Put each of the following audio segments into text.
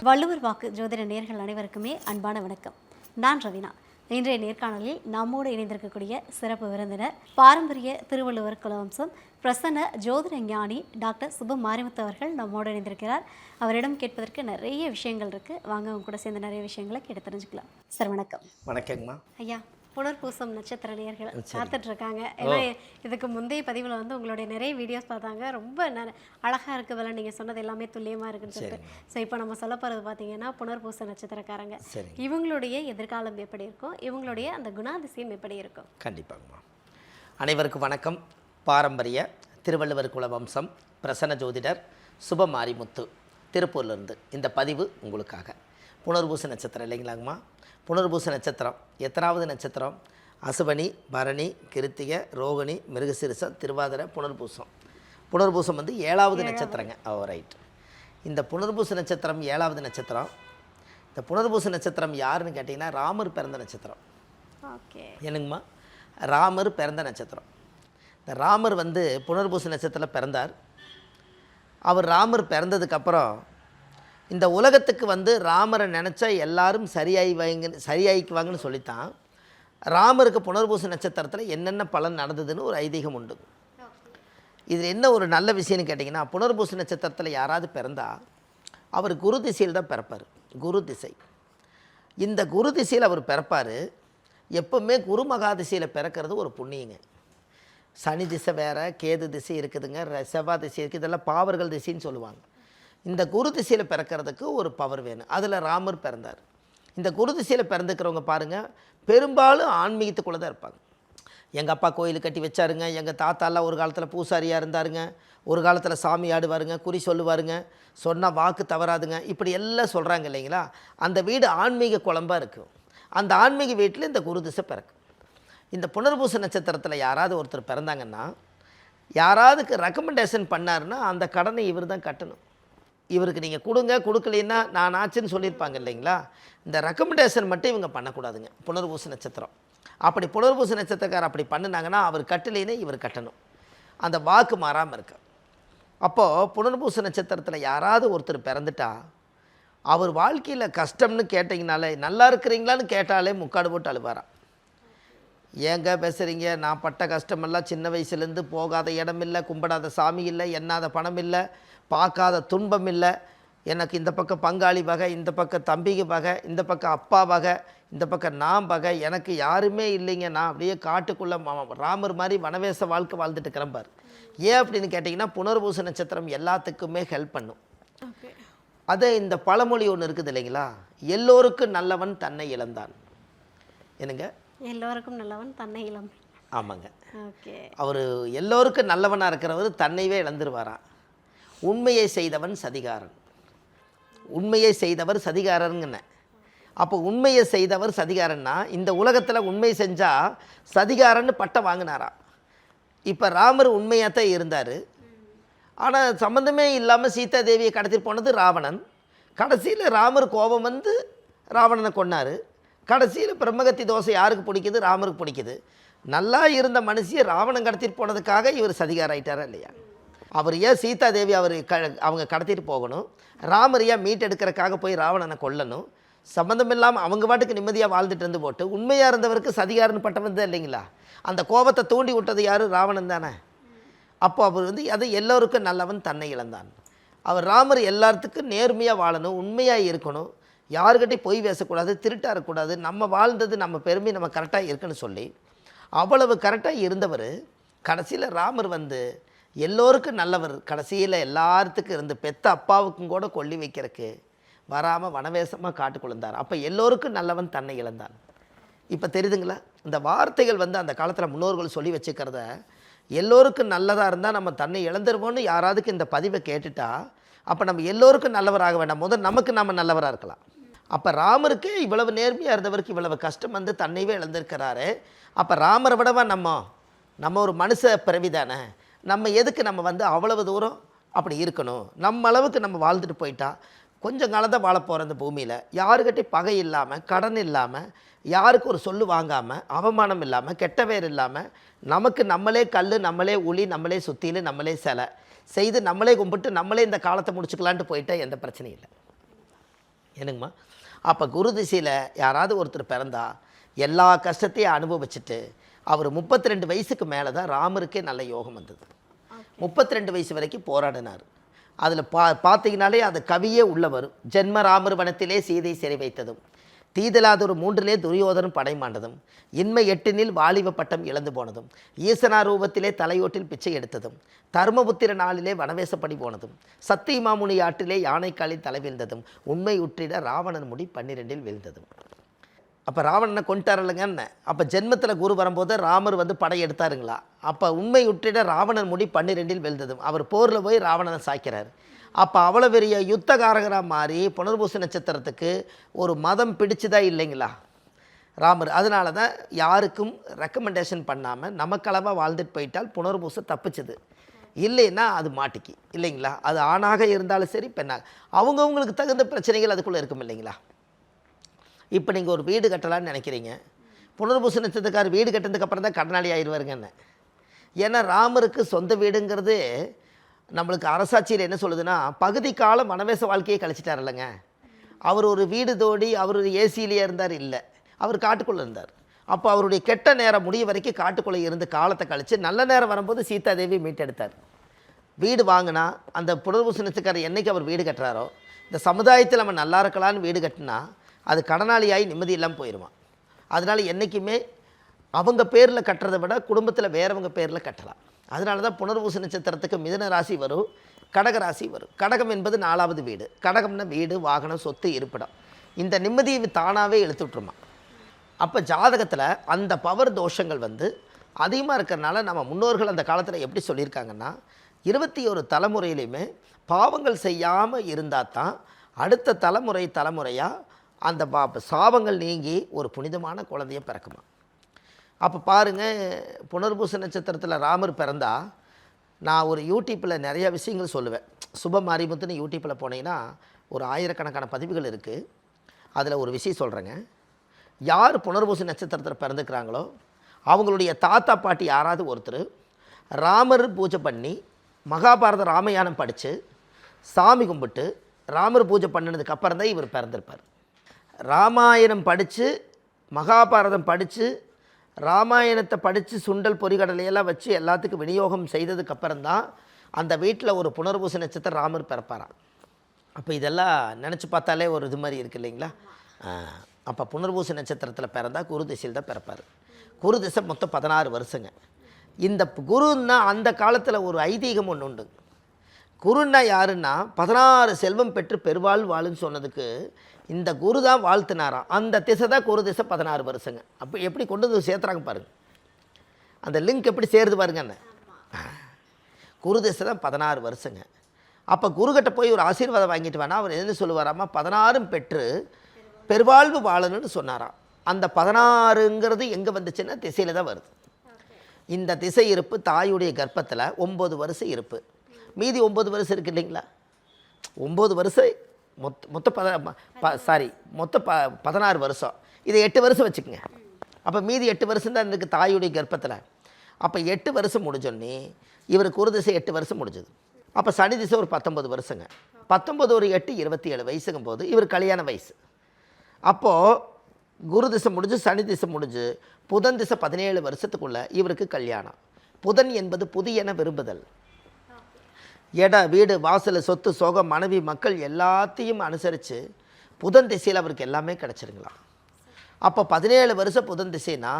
வள்ளுவர் வாக்கு ஜோதிட நேயர்கள் அனைவருக்குமே அன்பான வணக்கம். நான் ரவினா. இன்றைய நேர்காணலில் நம்மோடு இணைந்திருக்கக்கூடிய சிறப்பு விருந்தினர் பாரம்பரிய திருவள்ளுவர் குலவம்சம் பிரசன்ன ஜோதிட ஞானி டாக்டர் சுப மாரிமுத்து அவர்கள் நம்மோடு இணைந்திருக்கிறார். அவரிடம் கேட்பதற்கு நிறைய விஷயங்கள் இருக்குது. வாங்க அவங்க கூட சேர்ந்து நிறைய விஷயங்களை கேட்டு தெரிஞ்சுக்கலாம். சார் வணக்கம். வணக்கங்கம்மா. ஐயா, புனர்பூசம் நட்சத்திர நேயர்கள் பார்த்துட்ருக்காங்க. ஏன்னா இதுக்கு முந்தைய பதிவில் உங்களுடைய நிறைய வீடியோஸ் பார்த்தாங்க. ரொம்ப அழகாக இருக்குதுல்ல, நீங்கள் சொன்னது எல்லாமே துல்லியமாக இருக்குன்னு சொல்லிட்டு. ஸோ இப்போ நம்ம சொல்ல போகிறது பார்த்தீங்கன்னா புனர்பூச நட்சத்திரக்காரங்க, இவங்களுடைய எதிர்காலம் எப்படி இருக்கும், இவங்களுடைய அந்த குணாதிசயம் எப்படி இருக்கும்? கண்டிப்பாங்கம்மா. அனைவருக்கும் வணக்கம். பாரம்பரிய திருவள்ளுவர் குலவம்சம் பிரசன்ன ஜோதிடர் சுப மாரிமுத்து திருப்பூர்லேருந்து இந்த பதிவு உங்களுக்காக. புனர்பூச நட்சத்திரம் இல்லைங்களாங்கம்மா. புனர்பூச நட்சத்திரம் எத்தனாவது நட்சத்திரம்? அசுவனி, பரணி, கிருத்திகை, ரோகிணி, மிருகசீரிஷம், திருவாதிரை, புனர்பூசம். புனர்பூசம் 7வது நட்சத்திரங்க. ரைட். இந்த புனர்பூச நட்சத்திரம் 7வது நட்சத்திரம். இந்த புனர்பூச நட்சத்திரம் யாருன்னு கேட்டிங்கன்னா ராமர் பிறந்த நட்சத்திரம். ஓகே, என்னங்கம்மா? ராமர் பிறந்த நட்சத்திரம். இந்த ராமர் புனர்பூச நட்சத்திரத்தில் பிறந்தார். அவர் ராமர் பிறந்ததுக்கப்புறம் இந்த உலகத்துக்கு ராமரை நினச்சா எல்லாரும் சரியாயிக்குவாங்கன்னு சொல்லித்தான் ராமருக்கு புனர்பூச நட்சத்திரத்தில் என்னென்ன பலன் நடந்ததுன்னு ஒரு ஐதீகம் உண்டு. இதில் என்ன ஒரு நல்ல விஷயம்னு கேட்டிங்கன்னா, புனர்பூச நட்சத்திரத்தில் யாராவது பிறந்தா அவர் குரு திசையில் தான் பிறப்பார். குரு திசை. இந்த குரு திசையில் அவர் பிறப்பார். எப்போவுமே குரு மகா திசையில் பிறக்கிறது ஒரு புண்ணியங்க. சனி திசை வேறு, கேது திசை இருக்குதுங்க, செவ்வாய் திசை இருக்குது, இதெல்லாம் பாவர்கள் திசைன்னு சொல்லுவாங்க. இந்த குரு திசையில் பிறக்கிறதுக்கு ஒரு பவர் வேணும். அதில் ராமர் பிறந்தார். இந்த குரு திசையில் பிறந்துக்கிறவங்க பாருங்கள், பெரும்பாலும் ஆன்மீகத்துக்குள்ளே தான் இருப்பாங்க. எங்கள் அப்பா கோயில் கட்டி வச்சாருங்க, எங்கள் தாத்தாலாம் ஒரு காலத்தில் பூசாரியாக இருந்தாருங்க, ஒரு காலத்தில் சாமி ஆடுவாருங்க, குறி சொல்லுவாருங்க, சொன்னால் வாக்கு தவறாதுங்க, இப்படி எல்லாம் சொல்கிறாங்க இல்லைங்களா. அந்த வீடு ஆன்மீக குழம்பாக இருக்கும். அந்த ஆன்மீக வீட்டில் இந்த குரு திசை பிறக்கும். இந்த புனர்பூச நட்சத்திரத்தில் யாராவது ஒருத்தர் பிறந்தாங்கன்னா, யாராவதுக்கு ரெக்கமெண்டேஷன் பண்ணாருன்னா அந்த கடனை இவர் தான் கட்டணும். இவருக்கு நீங்கள் கொடுங்க, கொடுக்கலைன்னா நான் ஆச்சுன்னு சொல்லியிருப்பாங்க இல்லைங்களா. இந்த ரெக்கமெண்டேஷன் மட்டும் இவங்க பண்ணக்கூடாதுங்க. புனர்பூச நட்சத்திரம் அப்படி புனர்பூச நட்சத்திரக்காரர் அப்படி பண்ணினாங்கன்னா அவர் கட்டலைன்னே இவர் கட்டணும். அந்த வாக்கு மாறாமல் இருக்கு. அப்போது புனர்பூச நட்சத்திரத்தில் யாராவது ஒருத்தர் பிறந்துட்டா அவர் வாழ்க்கையில் கஷ்டம்னு கேட்டிங்கனாலே, நல்லா இருக்கிறீங்களான்னு கேட்டாலே முக்காடு போட்டு அழுவாராம். ஏங்க பேசுகிறீங்க, நான் பட்ட கஷ்டமெல்லாம் சின்ன வயசுலேருந்து போகாத இடம் இல்லை, கும்பிடாத சாமி இல்லை, எண்ணாத பணம் இல்லை, பார்க்காத துன்பம் இல்லை, எனக்கு இந்த பக்கம் பங்காளி வகை, இந்த பக்கம் தம்பிக்கு வகை, இந்த பக்கம் அப்பா வகை, இந்த பக்கம் நான் வகை, எனக்கு யாருமே இல்லைங்க, நான் அப்படியே காட்டுக்குள்ளே ராமர் மாதிரி வனவேச வாழ்க்கை வாழ்ந்துட்டு கிளம்பார். ஏன் அப்படின்னு கேட்டிங்கன்னா, புனர்பூச நட்சத்திரம் எல்லாத்துக்குமே ஹெல்ப் பண்ணும். அதே இந்த பழமொழி ஒன்று இருக்குது இல்லைங்களா, எல்லோருக்கும் நல்லவன் தன்னை இழந்தான். என்னங்க? எல்லோருக்கும் நல்லவன் தன்னை இழந்தான். ஆமாங்க. ஓகே. அவர் எல்லோருக்கும் நல்லவனாக இருக்கிறவர் தன்னைவே இழந்துருவாராம். உண்மையை செய்தவன் சதிகாரன். உண்மையை செய்தவர் சதிகாரனுங்க. அப்போ உண்மையை செய்தவர் சதிகாரன்னா, இந்த உலகத்தில் உண்மை செஞ்சால் சதிகாரன்னு பட்டம் வாங்கினாரா. இப்போ ராமர் உண்மையாக தான் இருந்தார். ஆனால் சம்மந்தமே இல்லாமல் சீதா தேவியை கடத்திட்டு போனது ராவணன். கடைசியில் ராமர் கோபம் ராவணனை கொன்னார். கடைசியில் பிரம்மகத்தி தோசை யாருக்கு பிடிக்குது? ராமருக்கு பிடிக்குது. நல்லா இருந்த மனுஷியை ராவணன் கடத்திட்டு போனதுக்காக இவர் சதிகாரம் ஆகிட்டாரா இல்லையா? அவர் ஏன் சீதா தேவி அவங்க கடத்திட்டு போகணும்? ராமர் ஏன் மீட் எடுக்கிறதுக்காக போய் ராவணனை கொல்லணும்? சம்மந்தம் இல்லாமல் அவங்க பாட்டுக்கு நிம்மதியாக வாழ்ந்துட்டு இருந்து போட்டு உண்மையாக இருந்தவருக்கு சதிகாரன்னு பட்டம் தான் இல்லைங்களா. அந்த கோபத்தை தூண்டி விட்டது யார்? ராவணன் தானே. அப்போ அவர் அது எல்லோருக்கும் நல்லவன் தன்னை இழந்தான். அவர் ராமர் எல்லாத்துக்கும் நேர்மையாக வாழணும், உண்மையாக இருக்கணும், யாருக்கிட்டையும் பொய் பேசக்கூடாது, திருட்டாக இருக்கக்கூடாது, நம்ம வாழ்ந்தது நம்ம பெருமை நம்ம கரெக்டாக இருக்குன்னு சொல்லி அவ்வளவு கரெக்டாக இருந்தவர் கடைசியில் ராமர் எல்லோருக்கும் நல்லவர். கடைசியில் எல்லாத்துக்கும் இருந்து பெத்த அப்பாவுக்கும் கூட கொல்லி வைக்கிறதுக்கு வராமல் வனவேசமாக காட்டுக்குழுந்தார். அப்போ எல்லோருக்கும் நல்லவன் தன்னை இழந்தான். இப்போ தெரியுதுங்களா? இந்த வார்த்தைகள் அந்த காலத்தில் முன்னோர்கள் சொல்லி வச்சுக்கிறத, எல்லோருக்கும் நல்லதாக இருந்தால் நம்ம தன்னை இழந்துருவோன்னு யாராவதுக்கு இந்த பதிவை கேட்டுட்டா அப்போ நம்ம எல்லோருக்கும் நல்லவராக வேண்டாம், முதல் நமக்கு நம்ம நல்லவராக இருக்கலாம். அப்போ ராமருக்கு இவ்வளவு நேர்மையாக இருந்தவருக்கு இவ்வளவு கஷ்டம் தன்னைவே இழந்திருக்கிறாரு. அப்போ ராமரை விடவா நம்ம ஒரு மனுஷ பிறவி தானே, நம்ம எதுக்கு நம்ம அவ்வளவு தூரம் அப்படி இருக்கணும்? நம்ம அளவுக்கு நம்ம வாழ்ந்துட்டு போயிட்டா கொஞ்சம் காலம் தான் வாழ போகிற இந்த பூமியில். யாருக்கிட்டையும் பகை இல்லாமல், கடன் இல்லாமல், யாருக்கு ஒரு சொல்லு வாங்காமல், அவமானம் இல்லாமல், கெட்ட பேர் இல்லாமல், நமக்கு நம்மளே கல், நம்மளே உளி, நம்மளே சுத்தியில், நம்மளே சிலை செய்து நம்மளே கும்பிட்டு நம்மளே இந்த காலத்தை முடிச்சுக்கலான்ட்டு போயிட்டா எந்த பிரச்சனையும் இல்லை. என்னங்கம்மா? அப்போ குரு திசையில் யாராவது ஒருத்தர் பிறந்தா எல்லா கஷ்டத்தையும் அனுபவிச்சுட்டு அவர் 32 வயசுக்கு மேலே தான் ராமருக்கே நல்ல யோகம் வந்தது. 32 வயசு வரைக்கும் போராடினார். அதில் பார்த்தீங்கனாலே அது கவியே உள்ள வரும். ஜென்ம ராமர் வனத்திலே சீதை சிறை வைத்ததும், தீதலாதொரு 3 துரியோதனன் படை மாண்டதும், இன்மை 8 வாலிப பட்டம் இழந்து போனதும், ஈசனா ரூபத்திலே தலையோட்டில் பிச்சை எடுத்ததும், தர்மபுத்திர நாளிலே வனவேசப்படி போனதும், சத்தியமாமுனி ஆற்றிலே யானைக்காலில் தலை வீழ்ந்ததும், உண்மை உற்றிட ராவணன் முடி 12 வீழ்ந்ததும். அப்போ ராவணனை கொண்டுட்டாரலங்கன்னு. அப்போ ஜென்மத்தில் குரு வரும்போது ராமர் வந்து படை எடுத்தாருங்களா? அப்போ உண்மை உற்றிட ராவணன் முடி 12 வீழ்ந்ததும். அவர் போரில் போய் ராவணனை சாய்க்கிறார். அப்போ அவ்வளோ பெரிய யுத்தகாரகராக மாறி புனர்பூச நட்சத்திரத்துக்கு ஒரு மதம் பிடிச்சுதா இல்லைங்களா ராமர்? அதனால தான் யாருக்கும் ரெக்கமெண்டேஷன் பண்ணாமல் நமக்களவாக வாழ்ந்துட்டு போயிட்டால் புனர்பூசம் தப்பிச்சுது. இல்லைன்னா அது மாட்டிக்கு இல்லைங்களா? அது ஆணாக இருந்தாலும் சரி பெண்ணாக அவங்கவுங்களுக்கு தகுந்த பிரச்சனைகள் அதுக்குள்ளே இருக்கும் இல்லைங்களா? இப்போ நீங்கள் ஒரு வீடு கட்டலான்னு நினைக்கிறீங்க. புனர்பூச நட்சத்திரக்காரர் வீடு கட்டினதுக்கு அப்புறம் தான் கடனாளி ஆயிடுவாருங்கன்னு. ஏன்னா ராமருக்கு சொந்த வீடுங்கிறது நம்மளுக்கு அரசாட்சியில் என்ன சொல்லுதுன்னா, பகுதி காலம் வனவேச வாழ்க்கையை கழிச்சிட்டார் இல்லைங்க. அவர் ஒரு வீடு தோடி அவர் ஒரு ஏசியிலேயே இருந்தார் இல்லை, அவர் காட்டுக்குள்ளே இருந்தார். அப்போ அவருடைய கெட்ட நேரம் முடிய வரைக்கும் காட்டுக்குள்ளே இருந்து காலத்தை கழித்து நல்ல நேரம் வரும்போது சீதாதேவி மீட்டெடுத்தார். வீடு வாங்கினா அந்த புனர்பூச நட்சத்திரக்காரர் என்றைக்கு அவர் வீடு கட்டுறாரோ, இந்த சமுதாயத்தில் நம்ம நல்லா இருக்கலான்னு வீடு கட்டினா அது கடனாளியாகி நிம்மதி இல்லாமல் போயிடுவான். அதனால் என்றைக்குமே அவங்க பேரில் கட்டுறதை விட குடும்பத்தில் வேறவங்க பேரில் கட்டலாம். அதனால தான் புனர்பூச நட்சத்திரத்துக்கு மிதுன ராசி வரும், கடக ராசி வரும். கடகம் என்பது 4வது வீடு. கடகம்னா வீடு, வாகனம், சொத்து, இருப்பிடம். இந்த நிம்மதியை தானாகவே இழுத்துட்ருமா. அப்போ ஜாதகத்தில் அந்த பவர் தோஷங்கள் வந்து அதிகமாக இருக்கிறனால நம்ம முன்னோர்கள் அந்த காலத்தில் எப்படி சொல்லியிருக்காங்கன்னா, 21 தலைமுறையிலையுமே பாவங்கள் செய்யாமல் இருந்தால் தான் அடுத்த தலைமுறையாக அந்த சாபங்கள் நீங்கி ஒரு புனிதமான குழந்தைய பிறக்குமா. அப்போ பாருங்கள், புனர்பூச நட்சத்திரத்தில் ராமர் பிறந்தா நான் ஒரு யூடியூப்பில் நிறைய விஷயங்கள் சொல்லுவேன். சுப மாரிமுத்துன்னு யூடியூப்பில் போனீங்கன்னா ஒரு 1000கணக்கான பதிவுகள் இருக்குது. அதில் ஒரு விஷயம் சொல்கிறேங்க. யார் புனர்பூச நட்சத்திரத்தில் பிறந்துக்கிறாங்களோ அவங்களுடைய தாத்தா பாட்டி யாராவது ஒருத்தர் ராமர் பூஜை பண்ணி மகாபாரத ராமாயணம் படித்து சாமி கும்பிட்டு ராமர் பூஜை பண்ணினதுக்கு அப்புறம் தான் இவர் பிறந்திருப்பார். ராமாயணம் படித்து மகாபாரதம் படித்து ராமாயணத்தை படித்து சுண்டல் பொறிகடலையெல்லாம் வச்சு எல்லாத்துக்கும் விநியோகம் செய்ததுக்கப்புறம்தான் அந்த வீட்டில் ஒரு புனர்பூச நட்சத்திரம் ராமர் பிறப்பாராம். அப்போ இதெல்லாம் நினச்சி பார்த்தாலே ஒரு இது மாதிரி இருக்குது இல்லைங்களா? அப்போ புனர்பூச நட்சத்திரத்தில் பிறந்தால் குரு திசையில் தான் பிறப்பார். குரு திசை மொத்தம் 16 வருஷங்க. இந்த குருன்னா அந்த காலத்தில் ஒரு ஐதீகம் ஒன்று உண்டு. குருன்னா யாருன்னா 16 செல்வம் பெற்று பெருவாழ் வாழுன்னு சொன்னதுக்கு இந்த குரு தான் வாழ்த்தினாராம். அந்த திசை தான் குரு திசை 16 வருஷங்க. அப்போ எப்படி கொண்டு வந்து சேர்த்துறாங்க பாருங்கள். அந்த லிங்க் எப்படி சேருது பாருங்கன்னு. குரு திசை தான் 16 வருஷங்க. அப்போ குருக்கிட்ட போய் ஒரு ஆசீர்வாதம் வாங்கிட்டு வேணா அவர் என்ன சொல்லுவாராம்மா, 16 பெற்று பெருவாழ்வு வாழணும்னு சொன்னாராம். அந்த 16ங்கிறது எங்கே வந்துச்சுன்னா திசையில் தான் வருது. இந்த திசை இருப்பு தாயுடைய கர்ப்பத்தில் 9 வருஷம் இருப்பு. மீதி 9 வருஷம் இருக்குது இல்லைங்களா? 9 வருஷம் மொத்தம் 16 வருஷம். இதை 8 வருஷம் வச்சுக்கோங்க. அப்போ மீதி 8 வருஷம் தான் இருக்குது தாயுடைய கர்ப்பத்தில். அப்போ 8 வருஷம் முடிஞ்சோன்னே இவர் குரு திசை 8 வருஷம் முடிஞ்சது. அப்போ சனி திசை ஒரு 19 வருஷங்க. 19 ஒரு 8 27 வயசுங்கும் போது இவர் கல்யாண வயசு. அப்போது குரு திசை முடிஞ்சு சனி திசை முடிஞ்சு புதன் திசை 17 வருஷத்துக்குள்ளே இவருக்கு கல்யாணம். புதன் என்பது புதியன விரும்புதல். இடம், வீடு, வாசல், சொத்து, சோகம், மனைவி, மக்கள் எல்லாத்தையும் அனுசரித்து புதன் திசையில் அவருக்கு எல்லாமே கிடச்சிருங்களா. அப்போ 17 வருஷம் புதன் திசைனா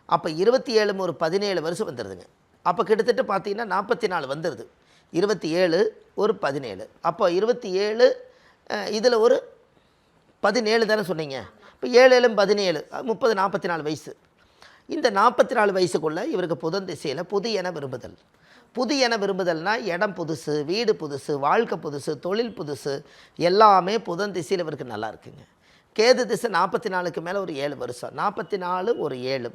அப்போ 27 ஒரு 17 வருஷம் வந்துடுதுங்க. அப்போ கிட்டத்தட்ட பார்த்தீங்கன்னா 44 வந்துடுது. 27 ஒரு 17, அப்போ 27 இதில் ஒரு 17 தானே சொன்னீங்க. இப்போ 7 7 17 30 44 வயசு. இந்த 44 வயசுக்குள்ளே இவருக்கு புதன் திசையில் புதியன விரும்புதல். புதியன விரும்புதல்னால் இடம் புதுசு, வீடு புதுசு, வாழ்க்கை புதுசு, தொழில் புதுசு, எல்லாமே புதன் திசையில் இவருக்கு நல்லா இருக்குங்க. கேது திசை 44க்கு மேலே ஒரு 7 வருஷம், 44 ஒரு 7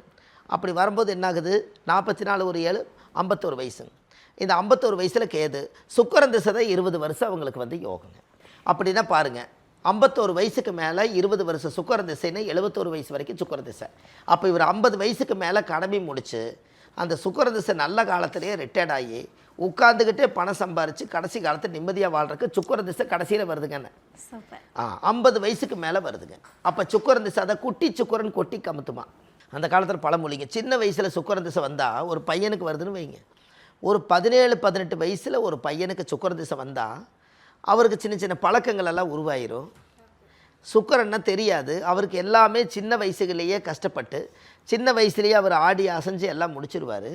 அப்படி வரும்போது என்னாகுது, 44 ஒரு 7 51 வயசுங்க. இந்த 51 வயசில் கேது. சுக்கிரன் திசை தான் 20 வருஷம் அவங்களுக்கு வந்து யோகங்க. அப்படின்னா பாருங்கள், 51 வயசுக்கு மேலே 20 வருஷம் சுக்கிரன் திசைன்னு 71 வயசு வரைக்கும் சுக்கிர திசை. அப்போ இவர் 50 வயசுக்கு மேலே கடமை முடித்து அந்த சுக்கிர திசை நல்ல காலத்திலேயே ரிட்டையர்ட் ஆகி உட்காந்துக்கிட்டே பணம் சம்பாரித்து கடைசி காலத்தில் நிம்மதியாக வாழ்றதுக்கு சுக்கிர திசை கடைசியில் வருதுங்கன்னு. சூப்பர். 50 வயசுக்கு மேலே வருதுங்க. அப்போ சுக்கிர திசை அதை குட்டி சுக்கிரன் கொட்டி கமுத்துமா. அந்த காலத்தில் பழமொழிங்க. சின்ன வயசில் சுக்கிர திசை வந்தால் ஒரு பையனுக்கு வருதுன்னு வைங்க, ஒரு 17-18 வயசில் ஒரு பையனுக்கு சுக்கிர திசை வந்தால் அவருக்கு சின்ன சின்ன பழக்கங்கள் எல்லாம் உருவாயிரும். சுக்கிரன்னா தெரியாது அவருக்கு, எல்லாமே சின்ன வயசுகளையே கஷ்டப்பட்டு சின்ன வயசுலேயே அவர் ஆடி அசைஞ்சு எல்லாம் முடிச்சிருவார்.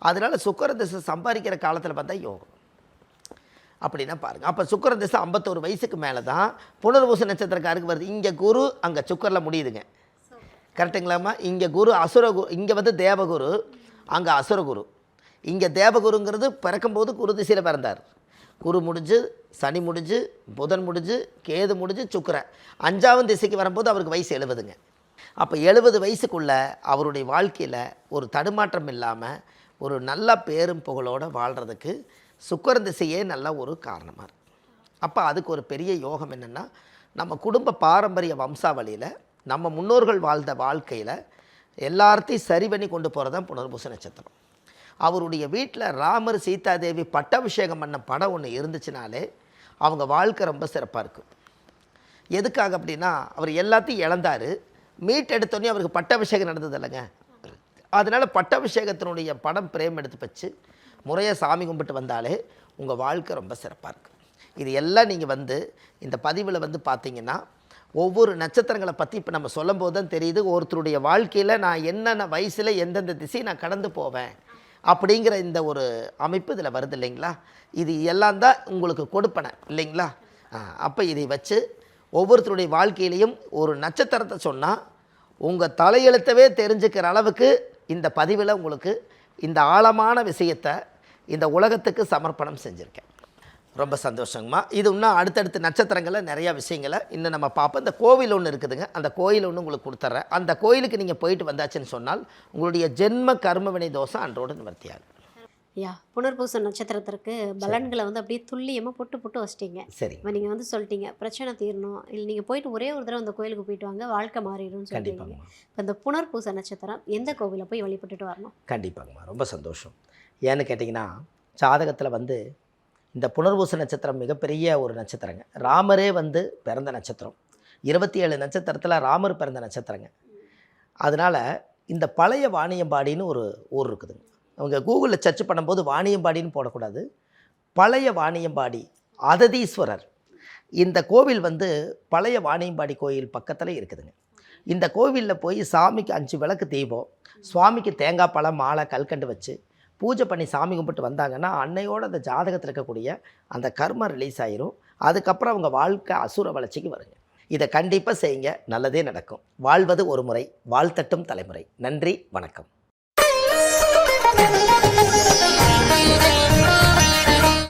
அதனால் சுக்கிர திசை சம்பாதிக்கிற காலத்தில் பார்த்தா யோகம் அப்படின்னா பாருங்கள். அப்போ சுக்கிர திசை 51 வயசுக்கு மேலே தான் புனர்பூச நட்சத்திரக்காருக்கு வருது. இங்கே குரு அங்கே சுக்கிரில் முடியுதுங்க. கரெக்டுங்களாம்மா? இங்கே குரு அசுரகுரு, இங்கே வந்து தேவகுரு, அங்கே அசுரகுரு. இங்கே தேவகுருங்கிறது பிறக்கும்போது குரு திசையில் பிறந்தார். குரு முடிஞ்சு, சனி முடிஞ்சு, புதன் முடிஞ்சு, கேது முடிஞ்சு, சுக்கிரன் 5ஆம் திசைக்கு வரும்போது அவருக்கு வயசு 70ங்க. அப்போ 70 வயசுக்குள்ளே அவருடைய வாழ்க்கையில் ஒரு தடுமாற்றம் இல்லாமல் ஒரு நல்ல பேரும் புகழோடு வாழ்கிறதுக்கு சுக்கிர திசையே நல்ல ஒரு காரணமாக இருக்குது. அப்போ அதுக்கு ஒரு பெரிய யோகம் என்னென்னா, நம்ம குடும்ப பாரம்பரிய வம்சாவளியில் நம்ம முன்னோர்கள் வாழ்ந்த வாழ்க்கையில் எல்லாத்தையும் சரி பண்ணி கொண்டு போகிறது தான் புனர்பூச நட்சத்திரம். அவருடைய வீட்டில் ராமர் சீதாதேவி பட்டாபிஷேகம் பண்ண படம் ஒன்று இருந்துச்சுனாலே அவங்க வாழ்க்கை ரொம்ப சிறப்பாக இருக்கும். எதுக்காக அப்படின்னா, அவர் எல்லாத்தையும் இழந்தார், மீட்டெடுத்தோடனே அவருக்கு பட்டாபிஷேகம் நடந்தது இல்லைங்க. அதனால் பட்டாபிஷேகத்தினுடைய படம் பிரேம் எடுத்து வச்சு முறையாக சாமி கும்பிட்டு வந்தாலே உங்கள் வாழ்க்கை ரொம்ப சிறப்பாக இருக்கும். இது எல்லாம் நீங்கள் வந்து இந்த பதிவில் வந்து பார்த்தீங்கன்னா, ஒவ்வொரு நட்சத்திரங்களை பற்றி இப்போ நம்ம சொல்லும் போது தான் தெரியுது, ஒருத்தருடைய வாழ்க்கையில் நான் என்னென்ன வயசில் எந்தெந்த திசை நான் கடந்து போவேன் அப்படிங்கிற இந்த ஒரு அமைப்பு இதில் வருது இல்லைங்களா. இது எல்லாம் தான் உங்களுக்கு கொடுப்பனை இல்லைங்களா. அப்போ இதை வச்சு ஒவ்வொருத்தருடைய வாழ்க்கையிலையும் ஒரு நட்சத்திரத்தை சொன்னால் உங்கள் தலையெழுத்தவே தெரிஞ்சுக்கிற அளவுக்கு இந்த பதிவில் உங்களுக்கு இந்த ஆழமான விஷயத்தை இந்த உலகத்துக்கு சமர்ப்பணம் செஞ்சுருக்கேன். ரொம்ப சந்தோஷங்கம்மா. இது இன்னும் அடுத்தடுத்த நட்சத்திரங்களில் நிறையா விஷயங்களை இன்னும் நம்ம பார்ப்போம். இந்த கோவில் ஒன்று இருக்குதுங்க, அந்த கோயில் ஒன்று உங்களுக்கு கொடுத்துட்றேன். அந்த கோயிலுக்கு நீங்கள் போயிட்டு வந்தாச்சுன்னு சொன்னால் உங்களுடைய ஜென்ம கர்மவினை தோஷம் அன்றோடு நிவர்த்தியாகும். யா, புனர்பூச நட்சத்திரத்திற்கு பலன்களை வந்து அப்படியே துல்லியமாக புட்டு வச்சிட்டீங்க. சரி, இப்போ நீங்கள் வந்து சொல்லிட்டீங்க பிரச்சனை தீரணும், இல்லை நீங்கள் போயிட்டு ஒரே ஒரு தடவை அந்த கோயிலுக்கு போயிட்டு வாங்க, வாழ்க்கை மாறிடும்னு சொல்லிட்டீங்க. இப்போ இந்த புனர்பூச நட்சத்திரம் எந்த கோவிலில் போய் வழிபட்டுட்டு வரணும்? கண்டிப்பாங்கம்மா, ரொம்ப சந்தோஷம். ஏன்னு கேட்டிங்கன்னா, ஜாதகத்தில் வந்து இந்த புனர்பூச நட்சத்திரம் மிகப்பெரிய ஒரு நட்சத்திரங்க. ராமரே வந்து பிறந்த நட்சத்திரம். 27 நட்சத்திரத்தில் ராமர் பிறந்த நட்சத்திரங்க. அதனால் இந்த பழைய வாணியம்பாடின்னு ஒரு ஊர் இருக்குதுங்க. அவங்க கூகுளில் சர்ச் பண்ணும்போது வாணியம்பாடின்னு போடக்கூடாது, பழைய வாணியம்பாடி அததீஸ்வரர். இந்த கோவில் வந்து பழைய வாணியம்பாடி கோயில் பக்கத்தில் இருக்குதுங்க. இந்த கோவிலில் போய் சாமிக்கு 5 விளக்கு தீபம், சுவாமிக்கு தேங்காய் பழம் மாலை கல்கண்டு வச்சு பூஜை பண்ணி சாமி கும்பிட்டு வந்தாங்கன்னா அன்னையோட அந்த ஜாதகத்தில் இருக்கக்கூடிய அந்த கர்மம் ரிலீஸ் ஆயிரும். அதுக்கப்புறம் அவங்க வாழ்க்கை அசுர வளர்ச்சிக்கு வருங்க. இதை கண்டிப்பாக செய்யுங்க, நல்லதே நடக்கும். வாழ்வது ஒரு முறை, வாழ்த்தட்டும் தலைமுறை. நன்றி, வணக்கம்.